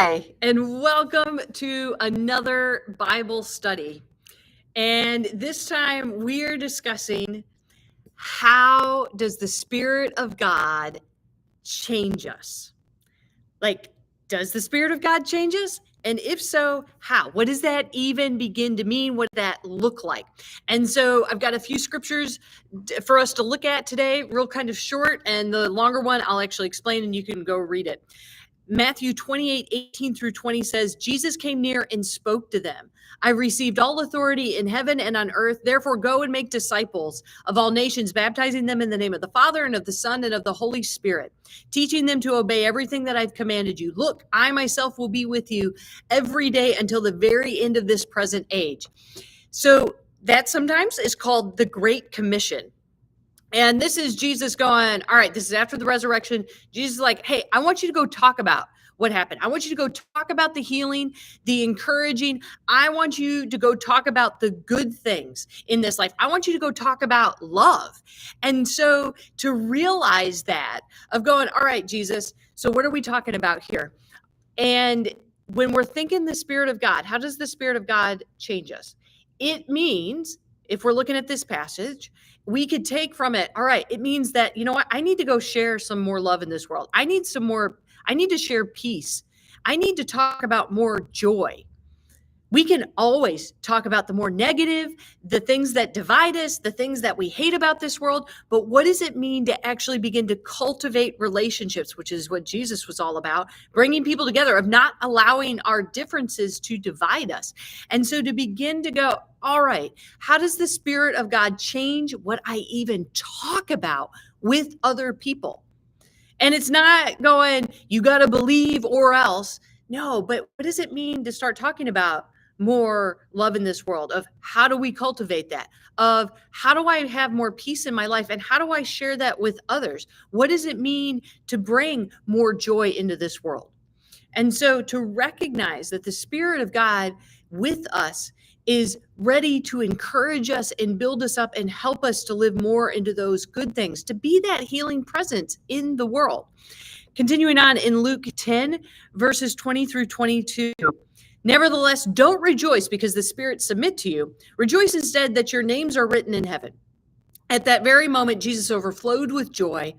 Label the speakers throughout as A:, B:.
A: Hi, and welcome to another Bible study. And this time we are discussing how does the Spirit of God change us? Like, does the Spirit of God change us? And if so, how? What does that even begin to mean? What does that look like? And so I've got a few scriptures for us to look at today, real kind of short, and the longer one I'll actually explain and you can go read it. Matthew 28:18-20 says, Jesus came near and spoke to them. I received all authority in heaven and on earth. Therefore, go and make disciples of all nations, baptizing them in the name of the Father and of the Son and of the Holy Spirit, teaching them to obey everything that I've commanded you. Look, I myself will be with you every day until the very end of this present age. So that sometimes is called the Great Commission. And this is Jesus going, all right, this is after the resurrection. Jesus is like, hey, I want you to go talk about what happened. I want you to go talk about the healing, the encouraging. I want you to go talk about the good things in this life. I want you to go talk about love. And so to realize that of going, all right, Jesus, so what are we talking about here? And when we're thinking the Spirit of God, how does the Spirit of God change us? It means, if we're looking at this passage, we could take from it, all right, it means that, you know what, I need to go share some more love in this world. I need to share peace. I need to talk about more joy. We can always talk about the more negative, the things that divide us, the things that we hate about this world. But what does it mean to actually begin to cultivate relationships, which is what Jesus was all about, bringing people together, of not allowing our differences to divide us. And so to begin to go, all right, how does the Spirit of God change what I even talk about with other people? And it's not going, you got to believe or else. No, but what does it mean to start talking about more love in this world? Of how do we cultivate that? Of how do I have more peace in my life? And how do I share that with others? What does it mean to bring more joy into this world? And so to recognize that the Spirit of God with us is ready to encourage us and build us up and help us to live more into those good things, to be that healing presence in the world. Continuing on in Luke 10, verses 20-22. Nevertheless, don't rejoice because the spirits submit to you. Rejoice instead that your names are written in heaven. At that very moment, Jesus overflowed with joy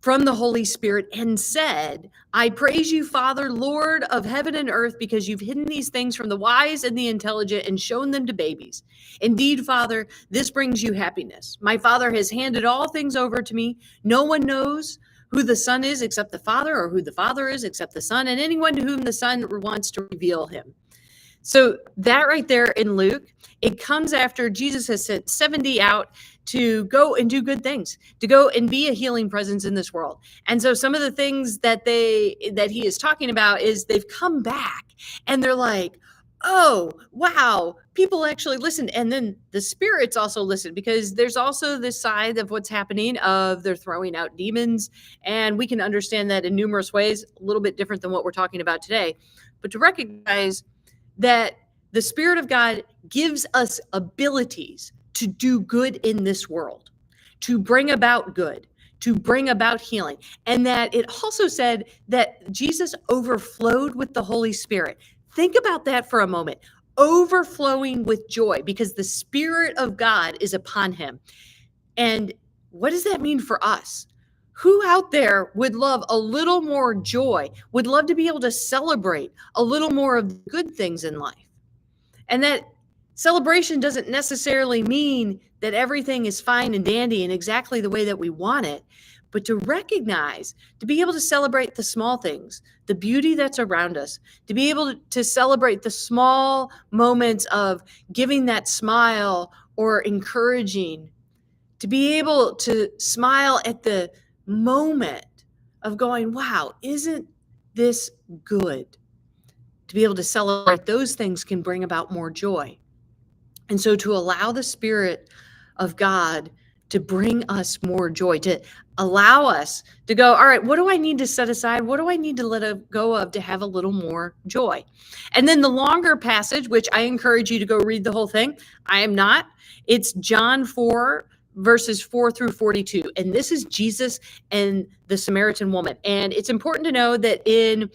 A: from the Holy Spirit and said, I praise you, Father, Lord of heaven and earth, because you've hidden these things from the wise and the intelligent and shown them to babies. Indeed, Father, this brings you happiness. My Father has handed all things over to me. No one knows who the Son is except the Father, or who the Father is except the Son, and anyone to whom the Son wants to reveal him. So that right there in Luke, it comes after Jesus has sent 70 out to go and do good things, to go and be a healing presence in this world. And so some of the things that he is talking about is they've come back and they're like, oh, wow, people actually listened. And then the spirits also listened, because there's also this side of what's happening of they're throwing out demons. And we can understand that in numerous ways, a little bit different than what we're talking about today. But to recognize that the Spirit of God gives us abilities to do good in this world, to bring about good, to bring about healing. And that it also said that Jesus overflowed with the Holy Spirit. Think about that for a moment. Overflowing with joy, because the Spirit of God is upon him. And what does that mean for us? Who out there would love a little more joy, would love to be able to celebrate a little more of the good things in life? And that celebration doesn't necessarily mean that everything is fine and dandy and exactly the way that we want it, but to recognize, to be able to celebrate the small things, the beauty that's around us, to be able to celebrate the small moments of giving that smile or encouraging, to be able to smile at the moment of going, wow, isn't this good? To be able to celebrate those things can bring about more joy. And so to allow the Spirit of God to bring us more joy, to allow us to go, all right, what do I need to set aside? What do I need to let go of to have a little more joy? And then the longer passage, which I encourage you to go read the whole thing. I am not. It's John 4, verses 4-42. And this is Jesus and the Samaritan woman. And it's important to know that in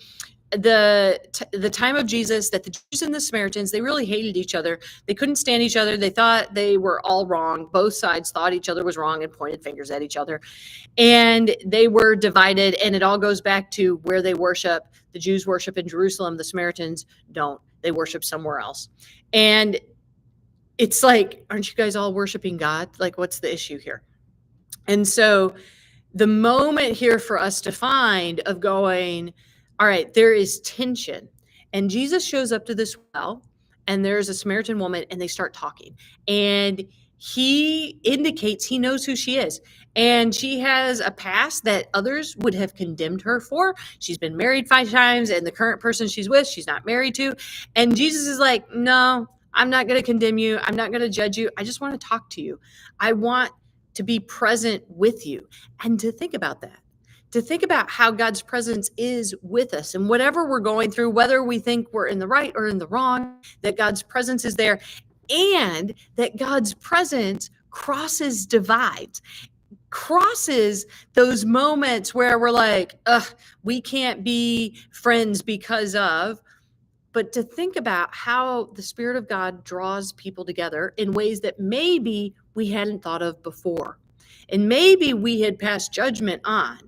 A: the time of Jesus, that the Jews and the Samaritans, they really hated each other. They couldn't stand each other. They thought they were all wrong. Both sides thought each other was wrong and pointed fingers at each other. And they were divided, and it all goes back to where they worship. The Jews worship in Jerusalem. The Samaritans don't. They worship somewhere else. And it's like, aren't you guys all worshiping God? Like, what's the issue here? And so the moment here for us to find of going, all right, there is tension. And Jesus shows up to this well, and there's a Samaritan woman, and they start talking. And he indicates he knows who she is. And she has a past that others would have condemned her for. She's been married 5 times, and the current person she's with, she's not married to. And Jesus is like, no, I'm not going to condemn you. I'm not going to judge you. I just want to talk to you. I want to be present with you. And to think about that, to think about how God's presence is with us, and whatever we're going through, whether we think we're in the right or in the wrong, that God's presence is there, and that God's presence crosses divides, crosses those moments where we're like, ugh, we can't be friends because of. But to think about how the Spirit of God draws people together in ways that maybe we hadn't thought of before, and maybe we had passed judgment on.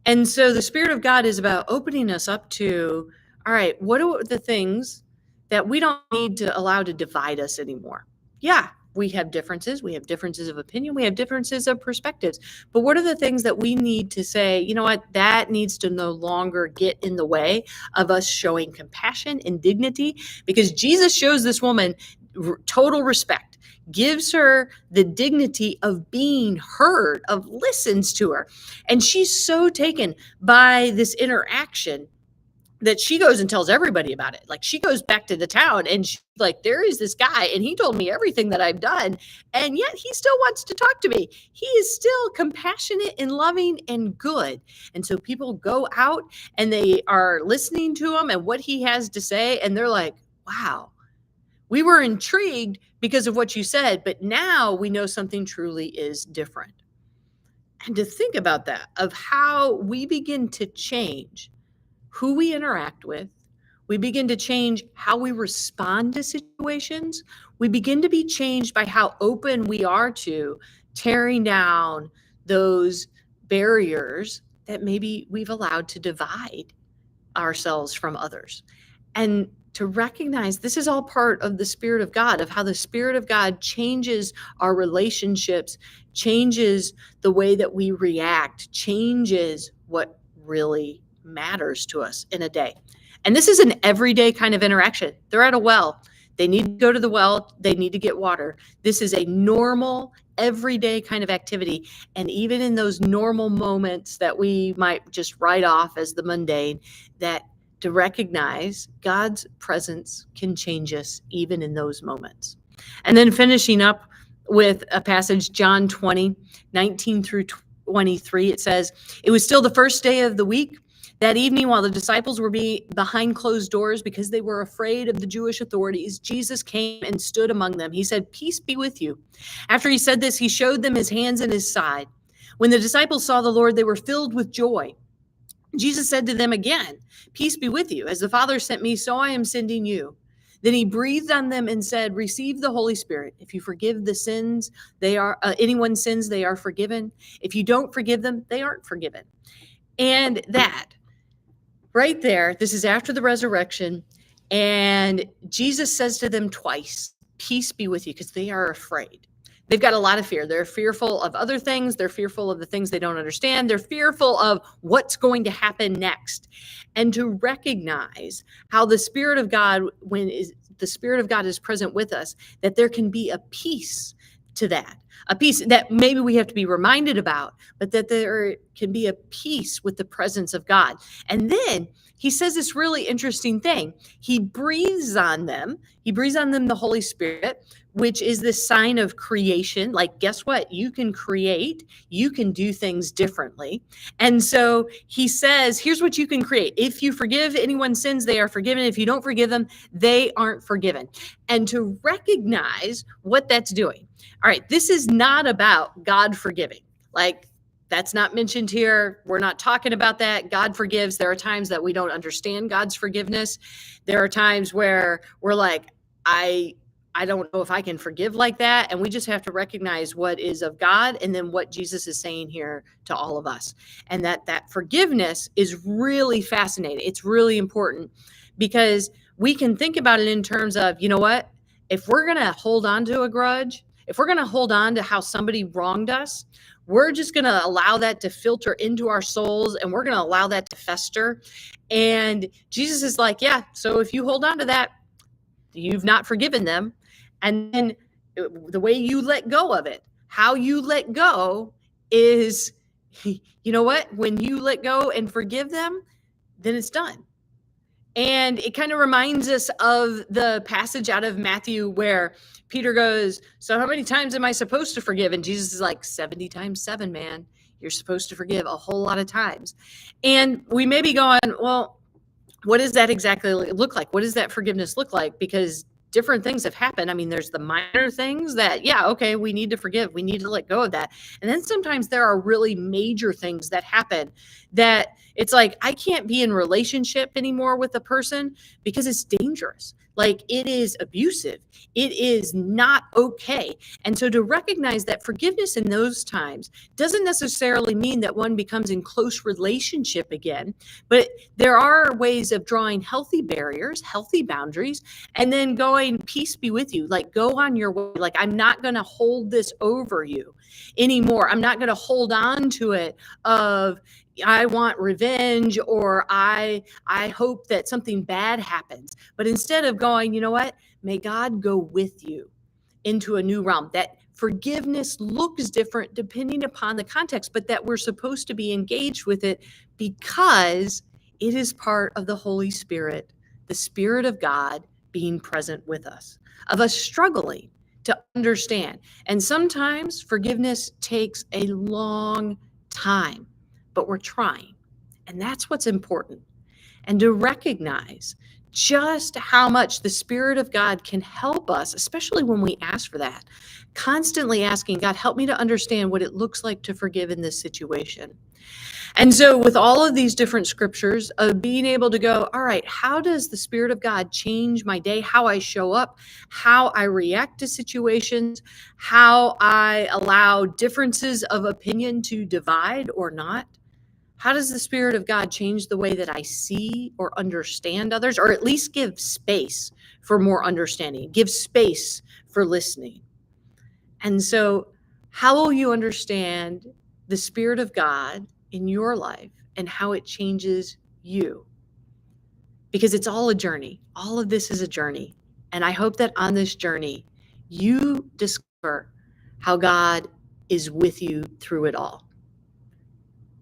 A: And so the Spirit of God is about opening us up to, all right, what are the things that we don't need to allow to divide us anymore? Yeah, we have differences. We have differences of opinion. We have differences of perspectives. But what are the things that we need to say, you know what, that needs to no longer get in the way of us showing compassion and dignity? Because Jesus shows this woman total respect, gives her the dignity of being heard, of listens to her. And she's so taken by this interaction that she goes and tells everybody about it. Like, she goes back to the town, and she's like, there is this guy, and he told me everything that I've done, and yet he still wants to talk to me. He is still compassionate and loving and good. And so people go out, and they are listening to him and what he has to say, and they're like, wow, we were intrigued because of what you said, but now we know something truly is different. And to think about that, of how we begin to change who we interact with, we begin to change how we respond to situations, we begin to be changed by how open we are to tearing down those barriers that maybe we've allowed to divide ourselves from others. And to recognize this is all part of the Spirit of God, of how the Spirit of God changes our relationships, changes the way that we react, changes what really matters to us in a day. And this is an everyday kind of interaction. They're at a well. They need to go to the well. They need to get water. This is a normal, everyday kind of activity. And even in those normal moments that we might just write off as the mundane, that to recognize God's presence can change us even in those moments. And then finishing up with a passage, John 20, 19 through 23, it says, it was still the first day of the week. That evening, while the disciples were behind closed doors because they were afraid of the Jewish authorities, Jesus came and stood among them. He said, peace be with you. After he said this, he showed them his hands and his side. When the disciples saw the Lord, they were filled with joy. Jesus said to them again, peace be with you. As the Father sent me, so I am sending you. Then he breathed on them and said, receive the Holy Spirit. If you forgive the sins, anyone's sins, they are forgiven. If you don't forgive them, they aren't forgiven. And that right there, this is after the resurrection, and Jesus says to them twice, peace be with you, because they are afraid. They've got a lot of fear. They're fearful of other things. They're fearful of the things they don't understand. They're fearful of what's going to happen next. And to recognize how the Spirit of God, the Spirit of God is present with us, that there can be a peace to that. A peace that maybe we have to be reminded about, but that there can be a peace with the presence of God. And then he says this really interesting thing. He breathes on them. He breathes on them the Holy Spirit, which is this sign of creation. Like, guess what? You can create. You can do things differently. And so he says, here's what you can create. If you forgive anyone's sins, they are forgiven. If you don't forgive them, they aren't forgiven. And to recognize what that's doing. All right, this is not about God forgiving. Like, That's not mentioned here. We're not talking about that. God forgives. There are times that we don't understand God's forgiveness. There are times where we're like, I don't know if I can forgive like that. And we just have to recognize what is of God and then what Jesus is saying here to all of us. And that forgiveness is really fascinating. It's really important because we can think about it in terms of, you know what? If we're going to hold on to a grudge, if we're going to hold on to how somebody wronged us, we're just going to allow that to filter into our souls and we're going to allow that to fester. And Jesus is like, yeah, so if you hold on to that, you've not forgiven them. And then the way you let go of it, how you let go is, you know what? When you let go and forgive them, then it's done. And it kind of reminds us of the passage out of Matthew where Peter goes, so how many times am I supposed to forgive? And Jesus is like, 70 times 7, man. You're supposed to forgive a whole lot of times. And we may be going, well, what does that exactly look like? What does that forgiveness look like? Because different things have happened. I mean, there's the minor things that, yeah, okay, we need to forgive. We need to let go of that. And then sometimes there are really major things that happen that it's like, I can't be in relationship anymore with a person because it's dangerous. Like it is abusive. It is not okay. And so to recognize that forgiveness in those times doesn't necessarily mean that one becomes in close relationship again, but there are ways of drawing healthy barriers, healthy boundaries, and then going, peace be with you. Like, go on your way. Like, I'm not going to hold this over you anymore. I'm not going to hold on to it of, I want revenge or I hope that something bad happens. But instead of going, you know what? May God go with you into a new realm. That forgiveness looks different depending upon the context, but that we're supposed to be engaged with it because it is part of the Holy Spirit, the Spirit of God being present with us, of us struggling to understand. And sometimes forgiveness takes a long time, but we're trying. And that's what's important. And to recognize just how much the Spirit of God can help us, especially when we ask for that. Constantly asking, God, help me to understand what it looks like to forgive in this situation. And so with all of these different scriptures, of being able to go, all right, how does the Spirit of God change my day, how I show up, how I react to situations, how I allow differences of opinion to divide or not? How does the Spirit of God change the way that I see or understand others, or at least give space for more understanding, give space for listening? And so, how will you understand the Spirit of God in your life and how it changes you? Because it's all a journey. All of this is a journey. And I hope that on this journey, you discover how God is with you through it all.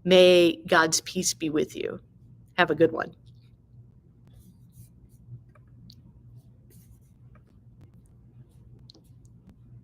A: May God's peace be with you. Have a good one.